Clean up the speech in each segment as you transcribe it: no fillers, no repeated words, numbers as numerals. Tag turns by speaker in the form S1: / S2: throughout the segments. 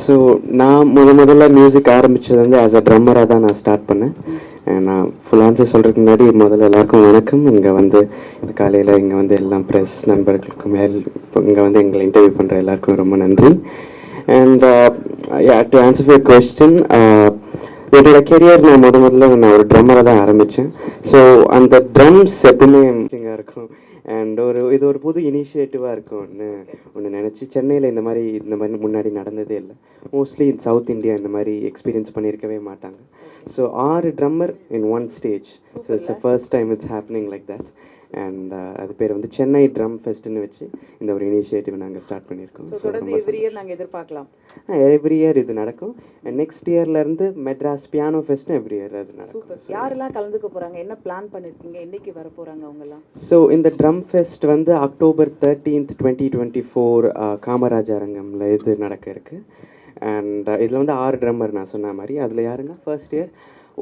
S1: So நான் முதல்ல music ஆரம்பித்தது வந்து ஆஸ் அ ட்ரம்மராக தான் நான் ஸ்டார்ட் பண்ணேன். நான் ஃபுல் ஆன்சர் சொல்கிறதுக்கு முன்னாடி முதல்ல எல்லாருக்கும் வணக்கம். இங்கே வந்து காலையில் இங்கே வந்து எல்லா ப்ரெஸ் நண்பர்களுக்கும் இங்கே வந்து எங்களை இன்டர்வியூ பண்ணுற எல்லாருக்கும் ரொம்ப நன்றி. And to answer your question, என்னோட கெரியர் நான் முதல்ல நான் ஒரு ட்ரம்மராக தான் ஆரம்பித்தேன். ஸோ அந்த ட்ரம்ஸ் எப்பவுமே இன்ட்ரெஸ்டிங்காக இருக்கும் அண்ட் இது ஒரு புது இனிஷியேட்டிவாக இருக்கும் ஒன்று நினச்சி. சென்னையில் இந்த மாதிரி முன்னாடி நடந்ததே இல்லை. மோஸ்ட்லி சவுத் இந்தியா இந்த மாதிரி எக்ஸ்பீரியன்ஸ் பண்ணியிருக்கவே மாட்டாங்க. So 6 drummer in one stage. So it's the first time it's happening like that. And அது பேர் வந்து சென்னை ட்ரம் ஃபெஸ்ட்னு வச்சு இந்த ஒரு இனிஷியேட்டிவ் நாங்கள் ஸ்டார்ட் பண்ணியிருக்கோம்.
S2: எவ்ரி இயர் நாங்கள் எதிர்பார்க்கலாம்.
S1: எவ்ரி இயர் இது நடக்கும். அண்ட் நெக்ஸ்ட் இயர்லேருந்து மெட்ராஸ் பியானோ ஃபெஸ்ட்னு எவ்ரி இயர் அது நடக்கும்.
S2: யாரெல்லாம் கலந்துக்க போகிறாங்க, என்ன பிளான் பண்ணியிருக்கீங்க, என்னைக்கு வர போகிறாங்க அவங்கெல்லாம்?
S1: ஸோ இந்த ட்ரம் ஃபெஸ்ட் வந்து October 13th 2024 காமராஜ் அரங்கம்ல இது நடக்க இருக்கு. அண்ட் இதில் வந்து 6 ட்ரம்மர் நான் சொன்ன மாதிரி. அதில் யாருன்னா ஃபர்ஸ்ட் இயர்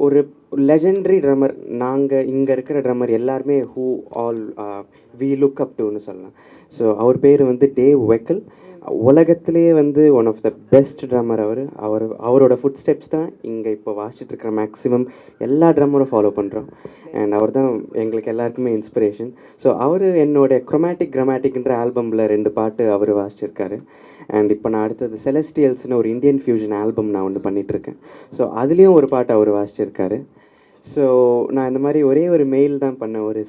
S1: ஒரு லெஜெண்டரி ட்ரம்மர். நாங்கள் இங்கே இருக்கிற ட்ரம்மர் எல்லாருமே who all we look up டுன்னு சொல்லலாம். ஸோ அவர் பேர் வந்து டேவ் வெக்கல். உலகத்திலேயே வந்து one of the best drummer அவரோட ஃபுட் ஸ்டெப்ஸ் தான் இங்கே இப்போ வாசிச்சுட்டு இருக்கிற மேக்ஸிமம் எல்லா ட்ரம்மரும் ஃபாலோ பண்ணுறோம். அண்ட் அவர் தான் எங்களுக்கு எல்லாருக்குமே இன்ஸ்பிரேஷன். ஸோ அவர் என்னோட குரோமேட்டிக் கிராமேட்டிக்ன்ற ஆல்பமில் 2 பாட்டு அவர் வாசிச்சிருக்காரு. அண்ட் இப்போ நான் அடுத்தது செலஸ்டியல்ஸ்னு ஒரு இந்தியன் ஃபியூஷன் ஆல்பம் நான் ஒன்று பண்ணிகிட்ருக்கேன். ஸோ அதுலேயும் ஒரு பாட்டு அவர் வாசிச்சிருக்காரு. ஸோ நான் இந்த மாதிரி ஒரே ஒரு மெயில் தான் பண்ணேன். ஒரு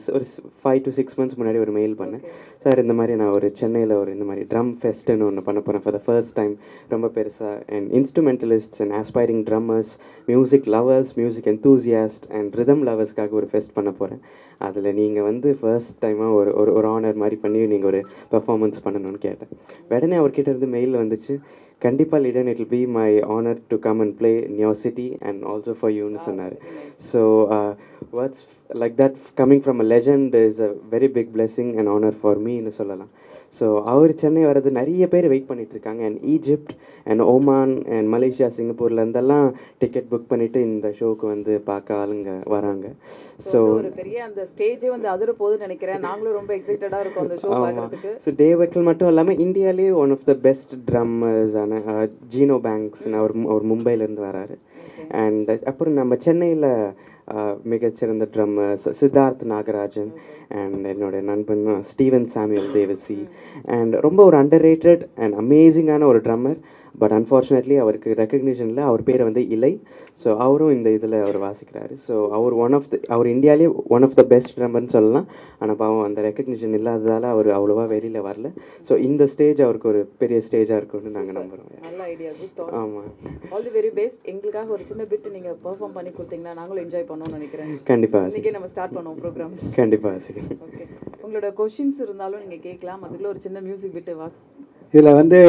S1: 5 to 6 months முன்னாடி ஒரு மெயில் பண்ணேன். சார் இந்த மாதிரி நான் ஒரு சென்னையில் இந்த மாதிரி ட்ரம் ஃபெஸ்ட்டுன்னு ஒன்று பண்ண போகிறேன் ஃபார் த ஃபர்ஸ்ட் டைம், ரொம்ப பெருசாக. And instrumentalists and aspiring drummers, music lovers, music enthusiast and rhythm லவர்ஸ்க்காக ஒரு ஃபெஸ்ட் பண்ண போகிறேன். அதில் நீங்கள் வந்து ஃபர்ஸ்ட் டைமாக ஒரு ஆனர் மாதிரி பண்ணி நீங்கள் ஒரு பெர்ஃபார்மன்ஸ் பண்ணணும்னு கேட்டேன். உடனே அவர்கிட்ட இருந்து மெயில் வந்துச்சு, கண்டிப்பாக லீடன், it will be my honour to come and play in your city and also for யூன்னு சொன்னார். So words like that coming from a legend is a very big blessing and honour for மீன்னு சொல்லலாம். So அவர் சென்னை வர்றது நிறைய பேர் wait பண்ணிட்டு இருக்காங்க. And Egypt and Oman and Malaysia, சிங்கப்பூர்ல இருந்தெல்லாம் டிக்கெட் புக் பண்ணிட்டு இந்த ஷோக்கு வந்து பார்க்க ஆளுங்க வராங்க.
S2: ஸோ ஒரு பெரிய அந்த ஸ்டேஜே வந்து அதிர போகுதுன்னு நினைக்கிறேன். நாங்களும் ரொம்ப எக்ஸைட்டடாக இருக்கோம் அந்த ஷோ பார்க்கறதுக்கு.
S1: ஸோ டேவ் வெக்கல் மட்டும் இல்லாமல் இந்தியாவிலேயே ஒன் ஆஃப் த பெஸ்ட் ட்ரம்மர்ஸான ஜீனோ பேங்க்ஸ்னு அவர் மும்பையிலேருந்து வராரு. அண்ட் அப்புறம் நம்ம சென்னையில் மிகச்சிறந்த ட்ரம்மர்ஸ் சித்தார்த் நாகராஜன் அண்ட் என்னோட நண்பன் ஸ்டீவன் சாமுவேல் தேவசி. அண்ட் ரொம்ப ஒரு அண்டர் ரேட்டட் அண்ட் அமேசிங்கான ஒரு ட்ரம்மர். பட் அன்ஃபார்ச்சுனேட்லி அவருக்கு ரெக்கக்னிஷனில் அவர் பேர் வந்து இலை. ஸோ அவரும் இந்த இதில் அவர் வாசிக்கிறாரு. ஸோ அவர் இந்தியாவிலே ஒன் ஆஃப் த பெஸ்ட் ட்ரம்மர்னு சொல்லலாம். ஆனால் பாவம் அந்த ரெக்கக்னிஷன் இல்லாததால் அவர் அவ்வளோவா வெளியில் வரல. ஸோ இந்த ஸ்டேஜ் அவருக்கு ஒரு பெரிய ஸ்டேஜாக இருக்கும்னு நாங்கள் நம்புகிறோம்.
S2: நல்ல ஐடியா.
S1: ஆமாம்,
S2: ஆல் தி வெரி பெஸ்ட். எங்களுக்காக ஒரு சின்ன பிட் நீங்கள் பெர்ஃபார்ம் பண்ணி கொடுத்தீங்கன்னா நாங்களும் என்ஜாய் பண்ணோம்னு நினைக்கிறேன்.
S1: கண்டிப்பாக
S2: இன்றைக்கே நம்ம ஸ்டார்ட் பண்ணுவோம் ப்ரோக்ராம்.
S1: கண்டிப்பாக சரி.
S2: ஓகே, உங்களோட கொஷின்ஸ் இருந்தாலும் நீங்கள் கேட்கலாம். அதுக்குள்ள ஒரு சின்ன மியூசிக் பிட்டு வா.
S3: இதில் வந்து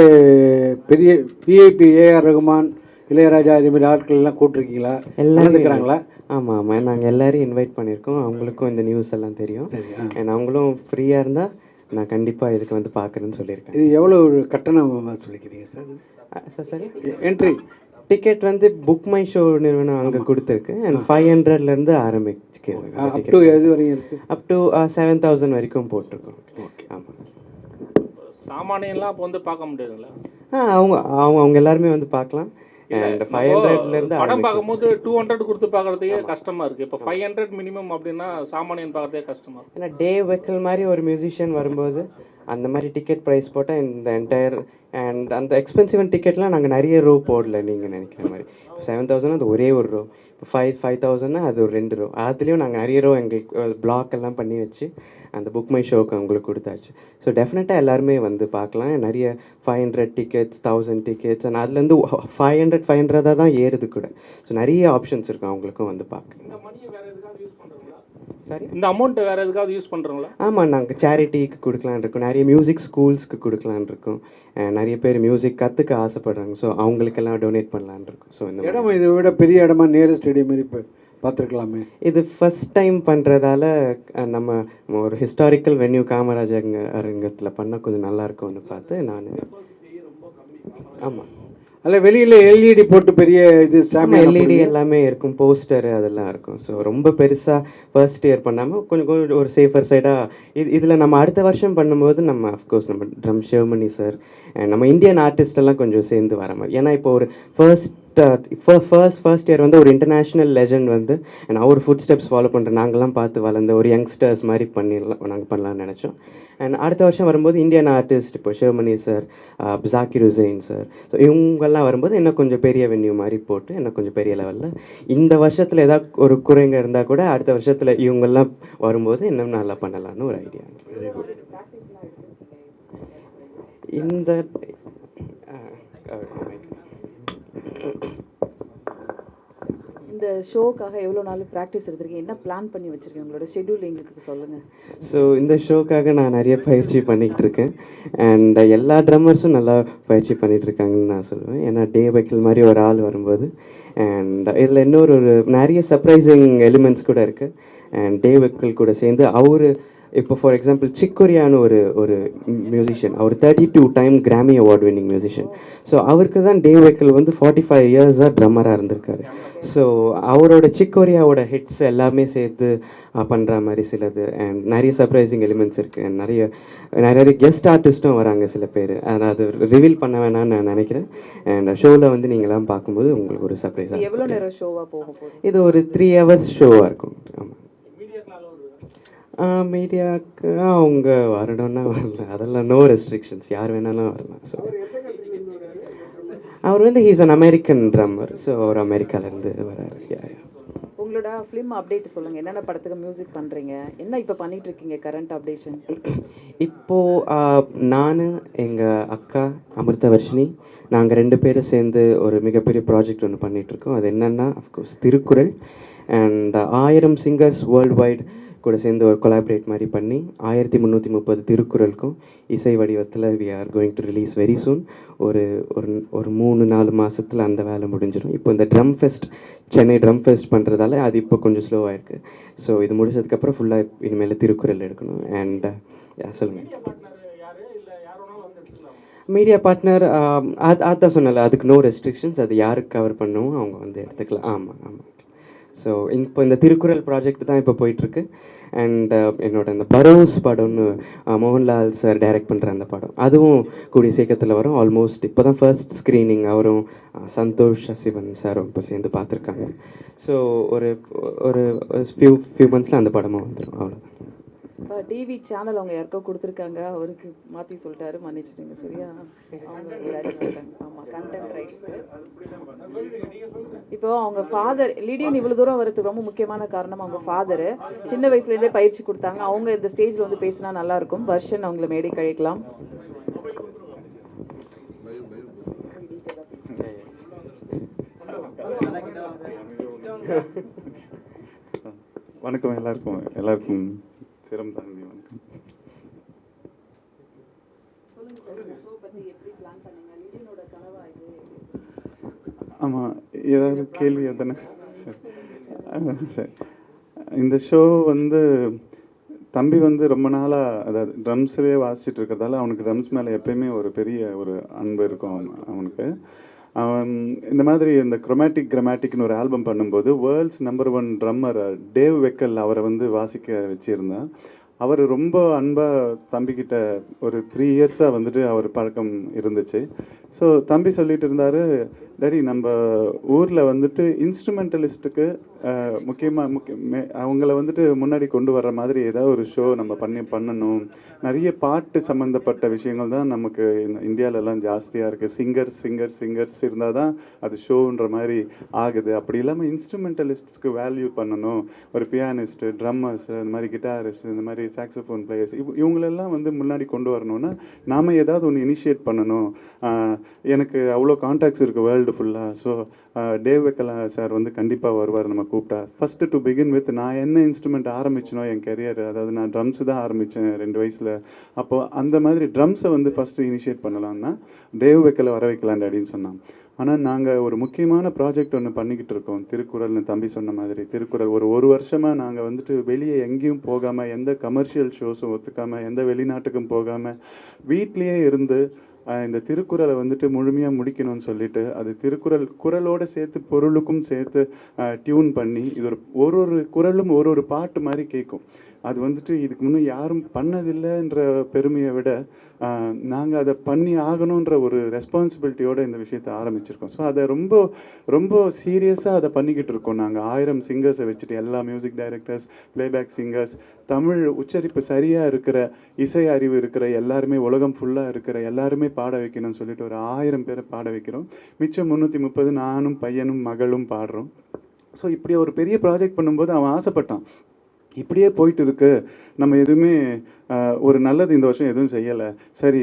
S3: பெரிய பிஐபி ஏஆர் ரகுமான், இளையராஜா இது மாதிரி ஆட்கள் எல்லாம் கூப்பிட்டுருக்கீங்களா? எல்லாம் இருக்கிறாங்களா?
S1: ஆமாம் ஆமாம், நாங்கள் எல்லாரையும் இன்வைட் பண்ணியிருக்கோம். அவங்களுக்கும் இந்த நியூஸ் எல்லாம் தெரியும். அண்ட் அவங்களும் ஃப்ரீயாக இருந்தால் நான் கண்டிப்பாக இதுக்கு வந்து பார்க்குறேன்னு சொல்லியிருக்கேன்.
S3: இது எவ்வளோ ஒரு கட்டணம் சொல்லிக்கிறீங்க சார்?
S1: சரி,
S3: என்ட்ரி
S1: டிக்கெட் வந்து புக் மை ஷோ நிறுவனம் அங்கே கொடுத்துருக்கு. அண்ட் 500லேருந்து ஆரம்பிச்சு
S3: அப் டு எது வரையும் இருக்குது?
S1: அப் டு 7,000 வரைக்கும் போட்டிருக்கோம். ஆமாம்.
S4: சாமானியெல்லாம் இப்போ வந்து பார்க்க முடியாதுங்களா?
S1: அவங்க எல்லாருமே வந்து பார்க்கலாம். அண்ட் 500லேருந்து
S4: படம் பார்க்கும்போது 200 கொடுத்து பார்க்கறதுக்கே கஷ்டமாக இருக்குது. இப்போ 500 மினிமம் அப்படின்னா சாமானியன் பார்க்கறதே கஷ்டமாக இருக்குது.
S1: ஏன்னா டேவ் வெக்கல் மாதிரி ஒரு மியூசிஷியன் வரும்போது அந்த மாதிரி டிக்கெட் ப்ரைஸ் போட்டால் இந்த என்டையர் அண்ட் அந்த எக்ஸ்பென்சிவ் டிக்கெட்லாம் நாங்கள் நிறைய ரோ போடல நீங்கள் நினைக்கிற மாதிரி. 7,000 அது ஒரே ஒரு ரோ. இப்போ 5,000 அது ஒரு 2 ரோ. அதுலேயும் நாங்கள் நிறைய ரோ எங்களுக்கு பிளாக் எல்லாம் பண்ணி வச்சு அந்த புக் மை ஷோக்கு அவங்களுக்கு கொடுத்தாச்சு. ஸோ டெஃபினட்டாக எல்லாருமே வந்து பார்க்கலாம். நிறைய 500 டிக்கெட்ஸ், 1000 டிக்கெட்ஸ் அண்ட் அதுலேருந்து 500 தான் ஏறுது கூட. ஸோ நிறைய ஆப்ஷன்ஸ் இருக்கும் அவங்களுக்கும் வந்து பார்க்க.
S4: சரி, இந்த அமௌண்ட் வேறு எதுக்காவது யூஸ் பண்ணுறோங்களா?
S1: ஆமாம், நாங்கள் சேரிட்டிக்கு கொடுக்கலான் இருக்கோம். நிறைய மியூசிக் ஸ்கூல்ஸ்க்கு கொடுக்கலான் இருக்கோம். நிறைய பேர் மியூசிக் கற்றுக்க ஆசைப்படுறாங்க. ஸோ அவங்களுக்கெல்லாம் டொனேட் பண்ணலான் இருக்கோம். ஸோ இந்த
S3: இடம் இதை விட பெரிய இடமா நேரு ஸ்டேடியம் மாதிரி இப்போ பார்த்துருக்கலாமே.
S1: இது ஃபஸ்ட் டைம் பண்ணுறதால நம்ம ஒரு ஹிஸ்டாரிக்கல் வென்யூ காமராஜர் அரங்கத்தில் பண்ணால் கொஞ்சம் நல்லா இருக்கும்னு பார்த்து நான். ஆமாம்,
S3: அதில் வெளியில் எல்இடி போட்டு பெரிய இது
S1: எல்இடி எல்லாமே இருக்கும், போஸ்டர் அதெல்லாம் இருக்கும். ஸோ ரொம்ப பெருசாக ஃபர்ஸ்ட் இயர் பண்ணாமல் கொஞ்சம் கொஞ்சம் ஒரு சேஃபர் சைடாக இதில் நம்ம அடுத்த வருஷம் பண்ணும்போது நம்ம அஃப்கோர்ஸ் நம்ம ட்ரம் ஷிவமணி சார் அண்ட் நம்ம இந்தியன் ஆர்டிஸ்ட் எல்லாம் கொஞ்சம் சேர்ந்து வர மாதிரி. ஏன்னா இப்போ ஒரு ஃபர்ஸ்ட் இயர் வந்து ஒரு இன்டர்நேஷ்னல் லெஜண்ட் வந்து அண்ட் அவர் ஃபுட் ஸ்டெப்ஸ் ஃபாலோ பண்ணுற நாங்கள்லாம் பார்த்து வளர்ந்த ஒரு யங்ஸ்டர்ஸ் மாதிரி நாங்கள் பண்ணலாம்னு நினச்சோம். அண்ட் அடுத்த வருஷம் வரும்போது இந்தியன் ஆர்டிஸ்ட் இப்போ Sivamani sir, Zakir Hussain sir, so இவங்கெல்லாம் வரும்போது இன்னும் கொஞ்சம் பெரிய வென்யூ மாதிரி போட்டு இன்னும் கொஞ்சம் பெரிய லெவலில் இந்த வருஷத்தில் ஏதாவது ஒரு குறைங்க இருந்தால் கூட அடுத்த வருஷத்தில் இவங்கெல்லாம் வரும்போது இன்னும் நல்லா பண்ணலான்னு ஒரு ஐடியா. இந்த
S2: இந்த ஷோக்காக எவ்வளோ நாள் ப்ராக்டிஸ் எடுத்திருக்கீங்க, என்ன பிளான் பண்ணி வச்சிருக்கீங்க, உங்களோட ஷெட்யூல் எங்களுக்கு சொல்லுங்கள்.
S1: ஸோ இந்த ஷோக்காக நான் நிறைய பயிற்சி பண்ணிக்கிட்டு இருக்கேன். அண்ட் எல்லா ட்ரம்மர்ஸும் நல்லா பயிற்சி பண்ணிகிட்டு இருக்காங்கன்னு நான் சொல்லுவேன். ஏன்னா டே வைக்கல் மாதிரி ஒரு ஆள் வரும்போது அண்ட் இதில் இன்னொரு நிறைய சர்ப்ரைசிங் எலிமெண்ட்ஸ் கூட இருக்குது. அண்ட் டே வைக்கல் கூட சேர்ந்து அவர் இப்போ ஃபார் எக்ஸாம்பிள் சிக்கோரியான்னு ஒரு மியூசிஷியன், அவர் 32 டைம் கிராமி அவார்ட் வின்னிங் மியூசிஷியன். ஸோ அவருக்கு தான் டே வைக்கல் வந்து 45 இயர்ஸாக ட்ரம்மராக இருந்திருக்காரு. ஸோ அவரோட சிக்கோரியாவோட ஹிட்ஸ் எல்லாமே சேர்த்து பண்ணுற மாதிரி சிலது அண்ட் நிறைய சர்ப்ரைசிங் எலிமெண்ட்ஸ் இருக்குது. அண்ட் நிறைய கெஸ்ட் ஆர்டிஸ்ட்டும் வராங்க சில பேர். அது ரிவீல் பண்ண வேணாம்னு நான் நினைக்கிறேன். அண்ட் ஷோவில் வந்து நீங்களாம் பார்க்கும்போது உங்களுக்கு ஒரு சர்ப்ரைஸ்.
S2: எவ்வளோ நேரம் ஷோவாக போக போகுது?
S1: இது ஒரு 3 hours ஷோவாக இருக்கும். ஆமாம், மீடியாவுக்கு அவங்க வரணும்னா வரல, அதெல்லாம் நோ ரெஸ்ட்ரிக்ஷன்ஸ், யார் வேணாலும் வரலாம். ஸோ அவர் வந்து he's an American drummer. So அவர் அமெரிக்காவிலேருந்து வராரு.
S2: உங்களோட ஃபிலிம் அப்டேட் சொல்லுங்கள், என்னென்ன படத்துக்கு மியூசிக் பண்ணுறீங்க, என்ன இப்போ பண்ணிட்டு இருக்கீங்க கரண்ட் அப்டேஷன்?
S1: இப்போது நான் எங்கள் அக்கா அமிர்தவர்ஷினி நாங்கள் 2 பேரும் சேர்ந்து ஒரு மிகப்பெரிய ப்ராஜெக்ட் ஒன்று பண்ணிகிட்ருக்கோம். அது என்னென்னா of course Thirukkural. And 1000 singers world wide கூட சேர்ந்து ஒரு கொலாபரேட் மாதிரி பண்ணி 1330 திருக்குறளுக்கும் இசை வடிவத்தில் we are going to release very soon. ஒரு 3-4 மாதத்தில் அந்த வேலை முடிஞ்சிடும். இப்போ இந்த drum fest, Chennai drum fest பண்ணுறதால அது இப்போ கொஞ்சம் ஸ்லோவாக இருக்குது. ஸோ இது முடிச்சதுக்கப்புறம் ஃபுல்லாக இனிமேல் திருக்குறள் எடுக்கணும். அண்ட் சொல்லுங்கள், மீடியா பார்ட்னர் அதான் சொன்னல, அதுக்கு நோ ரெஸ்ட்ரிக்ஷன்ஸ், அது யாருக்கு கவர் பண்ணுவோம் அவங்க வந்து எடுத்துக்கலாம். ஆமாம் ஆமாம். ஸோ இப்போ இந்த திருக்குறள் ப்ராஜெக்ட் தான் இப்போ போயிட்டுருக்கு. அண்ட் என்னோட இந்த பரோஸ் படம்னு மோகன்லால் சார் டைரக்ட் பண்ணுற அந்த படம், அதுவும் கூடிய சீக்கிரத்தில் வரும். ஆல்மோஸ்ட் இப்போ தான் ஃபர்ஸ்ட் ஸ்க்ரீனிங் அவரும் சந்தோஷ் சிவன் சாரும் இப்போ சேர்ந்து பார்த்துருக்காங்க. ஸோ ஒரு ஒரு ஃபியூ மந்த்ஸில் அந்த படமும் வந்துடும். அவ்வளோதான்.
S2: டிவி சேனல் அவங்க யாருக்கோ கொடுத்துருக்காங்க, அவருக்கு மாற்றி சொல்லிட்டாரு, மன்னிச்சிடுங்க. சரியா? அவங்க ஆமாம், கண்டென்ட் ரைட்ஸ். இப்போ அவங்க ஃபாதர் லிடியன் இவ்வளோ தூரம் வரதுக்கு ரொம்ப முக்கியமான காரணம் அவங்க ஃபாதரு சின்ன வயசுலேருந்தே பயிற்சி கொடுத்தாங்க. அவங்க இந்த ஸ்டேஜில் வந்து பேசினா நல்லா இருக்கும். வர்ஷன் அவங்கள மேடை கழிக்கலாம்.
S5: வணக்கம் எல்லாருக்கும் சிரம் தாண்டி வணக்கம். ஆமாம், ஏதாவது கேள்வி தானே? சரி, இந்த ஷோ வந்து தம்பி வந்து ரொம்ப நாளாக, அதாவது ட்ரம்ஸ்லேயே வாசிச்சுட்டு இருக்கிறதால அவனுக்கு ட்ரம்ஸ் மேலே எப்பயுமே ஒரு பெரிய ஒரு அன்பு இருக்கும் அவனுக்கு. அவன் இந்த மாதிரி இந்த கிராமட்டிக்னு ஒரு ஆல்பம் பண்ணும்போது வேர்ல்ட்ஸ் நம்பர் 1 ட்ரம்மர் டேவ் வெக்கல் அவரை வந்து வாசிக்க வச்சுருந்தேன். அவர் ரொம்ப அன்பாக தம்பிக்கிட்ட ஒரு 3 இயர்ஸாக வந்துட்டு அவர் பழக்கம் இருந்துச்சு. ஸோ தம்பி சொல்லிட்டு இருந்தார், டேடி நம்ம ஊரில் வந்துட்டு இன்ஸ்ட்ருமெண்டலிஸ்ட்டுக்கு அவங்கள வந்துட்டு முன்னாடி கொண்டு வர்ற மாதிரி ஏதாவது ஒரு ஷோ நம்ம பண்ணணும். நிறைய பாட்டு சம்மந்தப்பட்ட விஷயங்கள் தான் நமக்கு இந்தியாவிலலாம் ஜாஸ்தியாக இருக்குது. சிங்கர்ஸ் இருந்தால் தான் அது ஷோன்ற மாதிரி ஆகுது. அப்படி இல்லாமல் இன்ஸ்ட்ருமெண்டலிஸ்ட்ஸ்க்கு வேல்யூ பண்ணணும். ஒரு பியானிஸ்ட்டு, ட்ரம்மர்ஸ், இந்த மாதிரி கிட்டாரிஸ்ட், இந்த மாதிரி சாக்ஸோஃபோன் பிளேயர்ஸ், இவங்களெல்லாம் வந்து முன்னாடி கொண்டு வரணும்னா நாம் ஏதாவது ஒன்று இனிஷியேட் பண்ணணும். எனக்கு அவ்வளோ கான்டாக்ட்ஸ் இருக்குது வேர்ல்டு ஃபுல்லாக. ஸோ டேவ் வெக்கல் சார் வந்து கண்டிப்பாக வருவார் நம்ம கூப்பிட்டா. ஃபஸ்ட்டு டு பிகின் வித் நான் என்ன இன்ஸ்ட்ருமெண்ட் ஆரம்பிச்சனோ என் கெரியர், அதாவது நான் ட்ரம்ஸ் தான் ஆரம்பித்தேன் 2 வயசில். அப்போது அந்த மாதிரி ட்ரம்ஸை வந்து ஃபஸ்ட்டு இனிஷியேட் பண்ணலான்னா டேவ் வெக்கலை வர வைக்கலாம் அப்படின்னு சொன்னான். ஆனால் நாங்கள் ஒரு முக்கியமான ப்ராஜெக்ட் ஒன்று பண்ணிக்கிட்டு இருக்கோம். திருக்குறள்னு தம்பி சொன்ன மாதிரி திருக்குறள் ஒரு வருஷமாக நாங்கள் வந்துட்டு வெளியே எங்கேயும் போகாமல், எந்த கமர்ஷியல் ஷோஸும் ஒத்துக்காமல், எந்த வெளிநாட்டுக்கும் போகாமல் வீட்லேயே இருந்து இந்த திருக்குறளை வந்துட்டு முழுமையாக முடிக்கணும்னு சொல்லிட்டு அது குறளோட சேர்த்து பொருளுக்கும் சேர்த்து டியூன் பண்ணி இது ஒரு ஒரு குறளும் ஒரு ஒரு பாட்டு மாதிரி கேட்கும். அது வந்துட்டு இதுக்கு முன்னே யாரும் பண்ணதில்லைன்ற பெருமையை விட நாங்கள் அதை பண்ணி ஆகணுன்ற ஒரு ரெஸ்பான்சிபிலிட்டியோட இந்த விஷயத்தை ஆரம்பிச்சிருக்கோம். ஸோ அதை ரொம்ப ரொம்ப சீரியஸாக அதை பண்ணிக்கிட்டு இருக்கோம். நாங்கள் 1000 சிங்கர்ஸை வச்சுட்டு எல்லா music directors, playback singers, Tamil உச்சரிப்பு சரியாக இருக்கிற, இசை அறிவு இருக்கிற எல்லாருமே, உலகம் ஃபுல்லாக இருக்கிற எல்லாருமே பாட வைக்கணும்னு சொல்லிட்டு ஒரு 1000 பேரை பாட வைக்கிறோம். மிச்சம் 330 நானும் பையனும் மகளும் பாடுறோம். ஸோ இப்படி ஒரு பெரிய ப்ராஜெக்ட் பண்ணும்போது அவன் ஆசைப்பட்டான், இப்படியே போயிட்டு இருக்கு, நம்ம எதுவுமே ஒரு நல்லது இந்த வருஷம் எதுவும் செய்யலை, சரி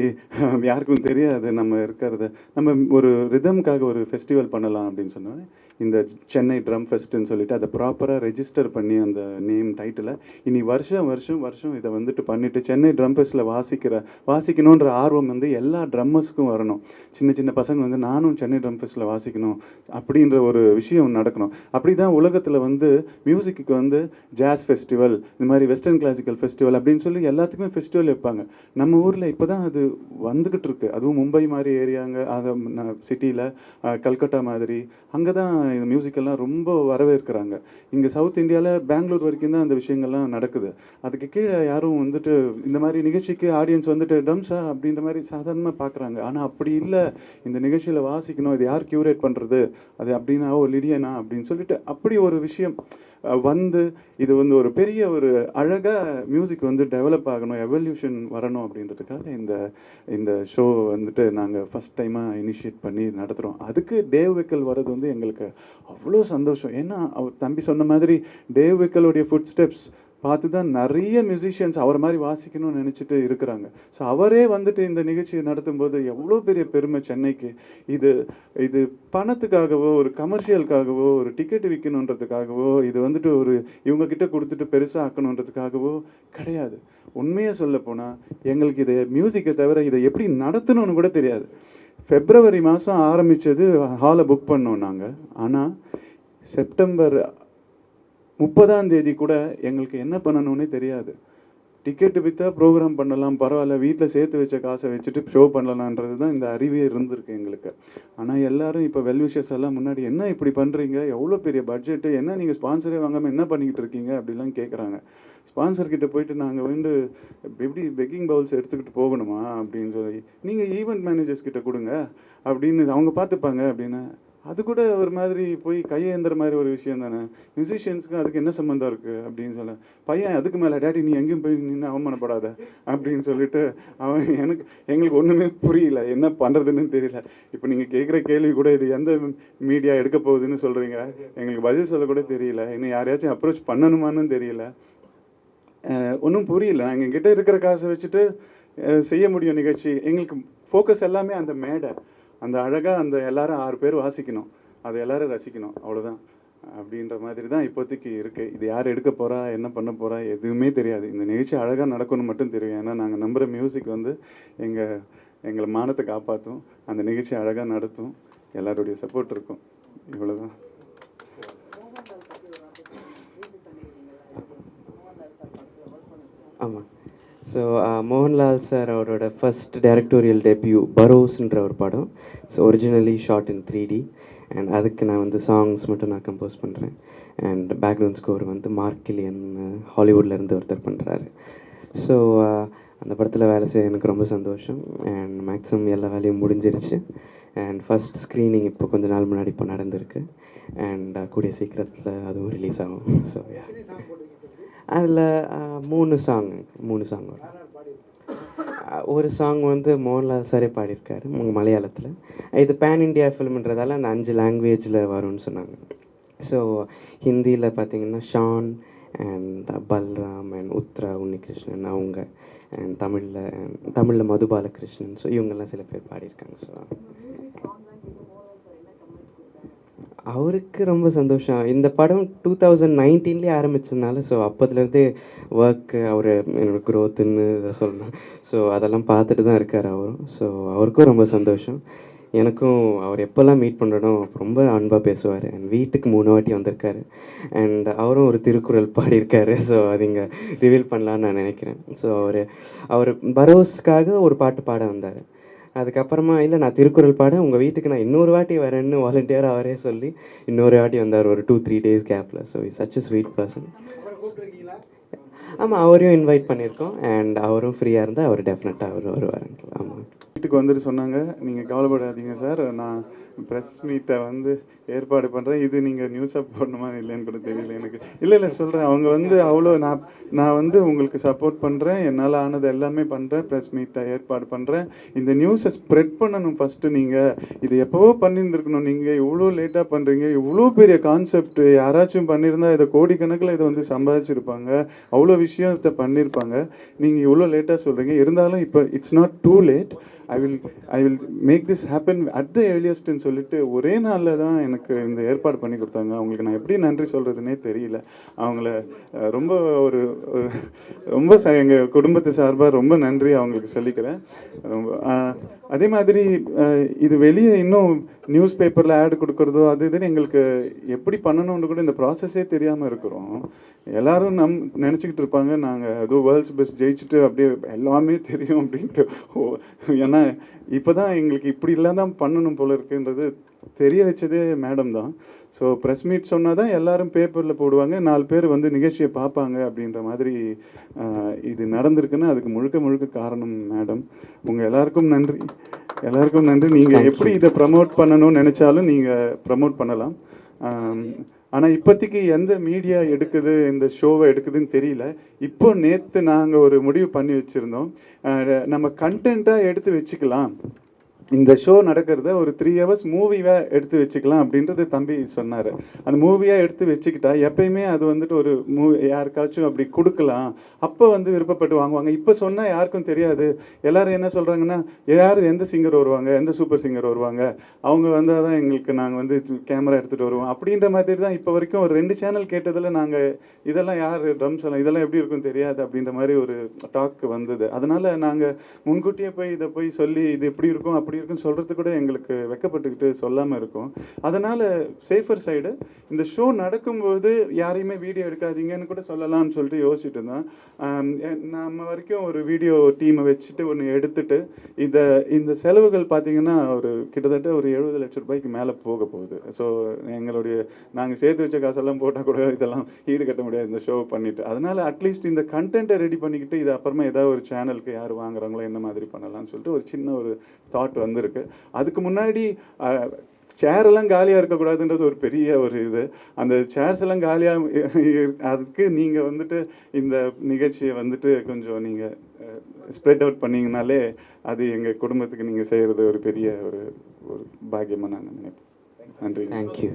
S5: யாருக்கும் தெரியாது நம்ம இருக்கிறது, நம்ம ஒரு ரிதம்காக ஒரு ஃபெஸ்டிவல் பண்ணலாம் அப்படின்னு சொன்னோன்னே இந்த சென்னை ட்ரம் ஃபெஸ்ட்டுன்னு சொல்லிட்டு அதை ப்ராப்பராக ரெஜிஸ்டர் பண்ணி அந்த நேம் டைட்டில் இனி வருஷம் வருஷம் வருஷம் இதை வந்துட்டு பண்ணிவிட்டு சென்னை ட்ரம் ஃபெஸ்ட்டில் வாசிக்கணுன்ற ஆர்வம் வந்து எல்லா ட்ரம்மர்ஸ்க்கும் வரணும். சின்ன சின்ன பசங்க வந்து நானும் சென்னை ட்ரம் ஃபெஸ்ட்டில் வாசிக்கணும் அப்படின்ற ஒரு விஷயம் நடக்கணும். அப்படி தான் உலகத்தில் வந்து மியூசிக்கு வந்து ஜாஸ் ஃபெஸ்டிவல், இந்த மாதிரி வெஸ்டர்ன் கிளாசிக்கல் ஃபெஸ்டிவல் அப்படின்னு சொல்லி எல்லாத்துக்குமே ஃபெஸ்டிவல் வைப்பாங்க. நம்ம ஊரில் இப்போ தான் அது வந்துக்கிட்டு இருக்கு. அதுவும் மும்பை மாதிரி ஏரியாங்க, அதை சிட்டியில், கல்கட்டா மாதிரி அங்கே தான் இந்த மியூசிக்கெல்லாம் ரொம்ப வரவேற்கிறாங்க. இங்கே சவுத் இந்தியாவில் பெங்களூர் வரைக்கும் தான் அந்த விஷயங்கள்லாம் நடக்குது. அதுக்கு கீழே யாரும் வந்துட்டு இந்த மாதிரி நிகழ்ச்சிக்கு ஆடியன்ஸ் வந்துட்டு ட்ரம்ஸா அப்படின்ற மாதிரி சாதாரணமாக பார்க்குறாங்க. ஆனால் அப்படி இல்லை, இந்த நிகழ்ச்சியில் வாசிக்கணும், இது யார் கியூரேட் பண்ணுறது, அது அப்படின்னா ஓ லிடியனா அப்படின்னு சொல்லிட்டு அப்படி ஒரு விஷயம் வந்து இது வந்து ஒரு பெரிய ஒரு அழகாக மியூசிக் வந்து டெவலப் ஆகணும், எவல்யூஷன் வரணும் அப்படின்றதுக்காக இந்த ஷோ வந்துட்டு நாங்கள் ஃபஸ்ட் டைமாக இனிஷியேட் பண்ணி நடத்துகிறோம். அதுக்கு டேவ் விக்கல் வர்றது வந்து எங்களுக்கு அவ்வளோ சந்தோஷம். ஏன்னா அவர் தம்பி சொன்ன மாதிரி டேவ் விக்கலுடைய ஃபுட் ஸ்டெப்ஸ் பார்த்து தான் நிறைய மியூசிஷியன்ஸ் அவர் மாதிரி வாசிக்கணும்னு நினச்சிட்டு இருக்கிறாங்க. ஸோ அவரே வந்துட்டு இந்த நிகழ்ச்சியை நடத்தும் போது எவ்வளோ பெரிய பெருமை சென்னைக்கு. இது பணத்துக்காகவோ ஒரு கமர்ஷியலுக்காகவோ ஒரு டிக்கெட் விற்கணுன்றதுக்காகவோ இது வந்துட்டு ஒரு இவங்க கிட்ட கொடுத்துட்டு பெருசாக ஆக்கணுன்றதுக்காகவோ கிடையாது. உண்மையாக சொல்ல போனால் எங்களுக்கு இதை மியூசிக்கை தவிர இதை எப்படி நடத்தணும்னு கூட தெரியாது. February மாதம் ஆரம்பித்தது, ஹாலை புக் பண்ணோம் நாங்கள். ஆனால் செப்டம்பர் 30ஆம் தேதி கூட எங்களுக்கு என்ன பண்ணணும்னே தெரியாது. டிக்கெட்டு விற்றா ப்ரோக்ராம் பண்ணலாம், பரவாயில்ல, வீட்டில் சேர்த்து வச்ச காசை வச்சுட்டு ஷோ பண்ணலான்றது தான் இந்த அறிவே இருந்திருக்கு எங்களுக்கு. ஆனால் எல்லாரும் இப்போ வெல்விஷர்ஸ் எல்லாம் முன்னாடி என்ன இப்படி பண்ணுறீங்க, எவ்வளோ பெரிய பட்ஜெட்டு, என்ன நீங்கள் ஸ்பான்சரே வாங்காமல் என்ன பண்ணிக்கிட்டு இருக்கீங்க அப்படிலாம் கேட்குறாங்க. ஸ்பான்சர்கிட்ட போயிட்டு நாங்கள் வந்து எப்படி பெக்கிங் பவுல்ஸ் எடுத்துக்கிட்டு போகணுமா அப்படின்னு சொல்லி, நீங்கள் ஈவெண்ட் மேனேஜர்ஸ் கிட்ட கொடுங்க அப்படின்னு அவங்க பார்த்துப்பாங்க அப்படின்னு. அது கூட ஒரு மாதிரி போய் கையேந்திர மாதிரி ஒரு விஷயம் தானே. மியூசிஷியன்ஸுக்கு அதுக்கு என்ன சம்மந்தம் இருக்குது அப்படின்னு சொல்ல, பையன் அதுக்கு மேலே டேடி நீ எங்கேயும் போய் நின்று அவமானப்படாத அப்படின்னு சொல்லிட்டு அவன் எங்களுக்கு ஒன்றுமே புரியல, என்ன பண்ணுறதுன்னு தெரியல. இப்போ நீங்கள் கேட்குற கேள்வி கூட இது எந்த மீடியா எடுக்க போகுதுன்னு சொல்கிறீங்க, எங்களுக்கு பதில் சொல்லக்கூட தெரியல. இன்னும் யாரையாச்சும் அப்ரோச் பண்ணணுமான்னு தெரியல, ஒன்றும் புரியல. நாங்கள் எங்கிட்ட இருக்கிற காசை வச்சுட்டு செய்ய முடியும் நிகழ்ச்சி. எங்களுக்கு ஃபோக்கஸ் எல்லாமே அந்த மேடை, அந்த அழகாக அந்த எல்லாரும் 6 பேர் வாசிக்கணும், அதை எல்லாரும் ரசிக்கணும், அவ்வளோதான் அப்படின்ற மாதிரி தான் இப்போதைக்கு இருக்குது. இது யார் எடுக்க போகிறா, என்ன பண்ண போகிறா எதுவுமே தெரியாது. இந்த நிகழ்ச்சி அழகாக நடக்கணும்னு மட்டும் தெரியும். ஏன்னா நாங்கள் நம்புகிற மியூசிக் வந்து எங்களை மானத்தை காப்பாற்றும், அந்த நிகழ்ச்சி அழகாக நடத்தும், எல்லாருடைய சப்போர்ட் இருக்கும், இவ்வளோதான்.
S1: ஆமாம். ஸோ மோகன்லால் சார் அவரோட ஃபர்ஸ்ட் டைரக்டோரியல் டெபியூ பரோஸ்ன்ற ஒரு படம். So originally shot in 3D and அதுக்கு நான் வந்து சாங்ஸ் மட்டும் நான் கம்போஸ் பண்ணுறேன். அண்ட் பேக்ரவுண்ட் ஸ்கோர் வந்து மார்க் கில்லியன் ஹாலிவுட்லேருந்து ஒருத்தர் பண்ணுறாரு. ஸோ அந்த படத்தில் வேலை செய்ய எனக்கு ரொம்ப சந்தோஷம். அண்ட் மேக்ஸிமம் எல்லா வேலையும் முடிஞ்சிருச்சு. அண்ட் ஃபஸ்ட் ஸ்க்ரீனிங் இப்போ கொஞ்ச நாள் முன்னாடி இப்போ நடந்திருக்கு. அண்ட் கூடிய சீக்கிரத்தில் அதுவும் ரிலீஸ் ஆகும். ஸோ அதில் 3 சாங் வரும். ஒரு சாங் வந்து மோகன்லால் சாரே பாடியிருக்காரு மலையாளத்தில். இது பேன் இண்டியா ஃபிலிம்ன்றதால அந்த 5 லாங்குவேஜில் வரும்னு சொன்னாங்க. ஸோ ஹிந்தியில் பார்த்தீங்கன்னா ஷான் அண்ட் பல்ராம் அண்ட் உத்ரா உன்னிகிருஷ்ணன் அவங்க, அண்ட் தமிழில் மது பாலகிருஷ்ணன். ஸோ இவங்கெல்லாம் சில பேர் பாடியிருக்காங்க. ஸோ அவருக்கு ரொம்ப சந்தோஷம். இந்த படம் 2019 ஆரம்பிச்சதுனால ஸோ அப்போதுலேருந்தே ஒர்க்கு அவர் என்னோட க்ரோத்துன்னு சொல்லணும். ஸோ அதெல்லாம் பார்த்துட்டு தான் இருக்கார் அவரும். ஸோ அவருக்கும் ரொம்ப சந்தோஷம். எனக்கும் அவர் எப்போல்லாம் மீட் பண்ணுறோம் ரொம்ப அன்பாக பேசுவார். அண்ட் வீட்டுக்கு 3 வாட்டி வந்திருக்காரு. அண்ட் அவரும் ஒரு திருக்குறள் பாடியிருக்காரு. ஸோ அது இங்கே ரிவீல் பண்ணலான்னு நான் நினைக்கிறேன். ஸோ அவர் பரோஸ்க்காக ஒரு பாட்டு பாட வந்தார். அதுக்கப்புறமா இல்லை நான் திருக்குறள் பாட உங்கள் வீட்டுக்கு நான் இன்னொரு வாட்டி வரேன்னு வாலண்டியராக அவரே சொல்லி இன்னொரு வாட்டி வந்தார் ஒரு 2-3 days கேப்பில். So is such a sweet person. ஆமாம், அவரையும் இன்வைட் பண்ணியிருக்கோம். அண்ட் அவரும் ஃப்ரீயாக இருந்தால் அவர் டெஃபினட்டாக அவர் வருவாருங்க. ஆமாம்,
S5: வீட்டுக்கு வந்துட்டு சொன்னாங்க, நீங்கள் கவலைப்படாதீங்க சார், நான் ப்ரெஸ் மீட்டை வந்து ஏற்பாடு பண்ணுறேன், இது நீங்கள் நியூஸாக போடணுமா இல்லைன்னு கூட தெரியல எனக்கு. இல்லை சொல்கிறேன், அவங்க வந்து அவ்வளோ நான் வந்து உங்களுக்கு சப்போர்ட் பண்ணுறேன், என்னால் ஆனது எல்லாமே பண்ணுறேன், ப்ரெஸ் மீட்டை ஏற்பாடு பண்ணுறேன், இந்த நியூஸை ஸ்ப்ரெட் பண்ணணும் ஃபஸ்ட்டு. நீங்கள் இது எப்போவோ பண்ணியிருந்துருக்கணும், நீங்கள் இவ்வளோ லேட்டாக பண்ணுறீங்க, இவ்வளோ பெரிய கான்செப்ட் யாராச்சும் பண்ணியிருந்தா இதை கோடிக்கணக்கில் இதை வந்து சம்பாதிச்சிருப்பாங்க, அவ்வளோ விஷயத்தை பண்ணியிருப்பாங்க. நீங்கள் இவ்வளோ லேட்டாக சொல்கிறீங்க, இருந்தாலும் இப்போ it's not too late, I will make this happen at the ஏர்லியஸ்ட்னு சொல்லிட்டு ஒரே நாளில் தான் எனக்கு இந்த ஏற்பாடு பண்ணி கொடுத்தாங்க. அவங்களுக்கு நான் எப்படி நன்றி சொல்கிறதுனே தெரியல. அவங்கள ரொம்ப ரொம்ப எங்கள் குடும்பத்து சார்பாக ரொம்ப நன்றி அவங்களுக்கு சொல்லிக்கிறேன். அதே மாதிரி இது வெளியே இன்னும் நியூஸ் பேப்பரில் ஆட் கொடுக்குறதோ அது இதுன்னு எங்களுக்கு எப்படி பண்ணணும்னு கூட இந்த ப்ராசஸே தெரியாமல் இருக்கிறோம். எல்லாரும் நினச்சிக்கிட்டு இருப்பாங்க நாங்கள் ஏதோ வேர்ல்ட்ஸ் பெஸ்ட் ஜெயிச்சுட்டு அப்படியே எல்லாமே தெரியும் அப்படின்ட்டு. ஏன்னா இப்போ தான் எங்களுக்கு இப்படி எல்லாம் தான் பண்ணணும் போல இருக்குன்றது தெரிய வச்சதே மேடம் தான். ஸோ ப்ரெஸ் மீட் சொன்னால் தான் எல்லாரும் பேப்பரில் போடுவாங்க, 4 பேர் வந்து நிகழ்ச்சியை பார்ப்பாங்க அப்படின்ற மாதிரி இது நடந்திருக்குன்னா அதுக்கு முழுக்க காரணம் மேடம். உங்கள் எல்லாருக்கும் நன்றி, எல்லாருக்கும் நன்றி. நீங்கள் எப்படி இதை ப்ரமோட் பண்ணணும்னு நினச்சாலும் நீங்கள் ப்ரமோட் பண்ணலாம். ஆனால் இப்போதைக்கு எந்த மீடியா எடுக்குது இந்த ஷோவை எடுக்குதுன்னு தெரியல. இப்போ நேற்று நாங்கள் ஒரு முடிவு பண்ணி வச்சுருந்தோம், நம்ம கண்டென்ட்டாக எடுத்து வச்சுக்கலாம், இந்த ஷோ நடக்கிறத ஒரு 3 hours மூவியாக எடுத்து வச்சுக்கலாம் அப்படின்றது தம்பி சொன்னார். அந்த மூவியாக எடுத்து வச்சுக்கிட்டா எப்பயுமே அது வந்துட்டு ஒரு யாருக்காச்சும் அப்படி கொடுக்கலாம், அப்போ வந்து விருப்பப்பட்டு வாங்குவாங்க. இப்போ சொன்னால் யாருக்கும் தெரியாது. எல்லாரும் என்ன சொல்கிறாங்கன்னா, யார் எந்த சிங்கர் வருவாங்க, எந்த சூப்பர் சிங்கர் வருவாங்க, அவங்க வந்தால் தான் எங்களுக்கு நாங்கள் வந்து கேமரா எடுத்துகிட்டு வருவோம் அப்படின்ற மாதிரி தான் இப்போ வரைக்கும் ஒரு 2 சேனல் கேட்டதில் நாங்கள் இதெல்லாம் யார் ட்ரம்ஸ் எல்லாம் இதெல்லாம் எப்படி இருக்கும் தெரியாது அப்படின்ற மாதிரி ஒரு டாக் வந்தது. அதனால் நாங்கள் முன்கூட்டியே இதை போய் சொல்லி இது எப்படி இருக்கும் அப்படி இருக்குன்னு சொல்கிறது கூட எங்களுக்கு வெக்கப்பட்டுக்கிட்டு சொல்லாமல் இருக்கும். அதனால் சேஃபர் சைடு இந்த ஷோ நடக்கும்போது யாரையுமே வீடியோ எடுக்காதீங்கன்னு கூட சொல்லலாம்னு சொல்லிட்டு யோசிச்சுட்டு இருந்தோம். நம்ம வரைக்கும் ஒரு வீடியோ டீமை வச்சுட்டு ஒன்று எடுத்துட்டு இந்த செலவுகள் பார்த்தீங்கன்னா ஒரு கிட்டத்தட்ட ஒரு 70 லட்சம் ரூபாய்க்கு மேலே போக போகுது. ஸோ நாங்கள் சேர்த்து வச்ச காசெல்லாம் போட்டால் கூட இதெல்லாம் ஈடு கட்ட முடியாது இந்த ஷோ பண்ணிட்டு. அதனால அட்லீஸ்ட் இந்த கண்டென்ட்டை ரெடி பண்ணிக்கிட்டு இது அப்புறமா ஏதாவது ஒரு சேனலுக்கு யார் வாங்குறாங்களோ என்ன மாதிரி பண்ணலாம்னு சொல்லிட்டு ஒரு சின்ன ஒரு தாட் வந்திருக்கு. அதுக்கு முன்னாடி சேரெல்லாம் காலியாக இருக்கக்கூடாதுன்றது ஒரு பெரிய ஒரு இது. அந்த சேர்ஸ் எல்லாம் காலியாக அதுக்கு நீங்கள் வந்துட்டு இந்த நிகழ்ச்சியை வந்துட்டு கொஞ்சம் நீங்கள் ஸ்ப்ரெட் அவுட் பண்ணிங்கனாலே அது எங்கள் குடும்பத்துக்கு நீங்கள் செய்கிறது ஒரு பெரிய ஒரு பாக்கியமாக நான் நினைப்பேன். நன்றி.
S1: தேங்க்யூ.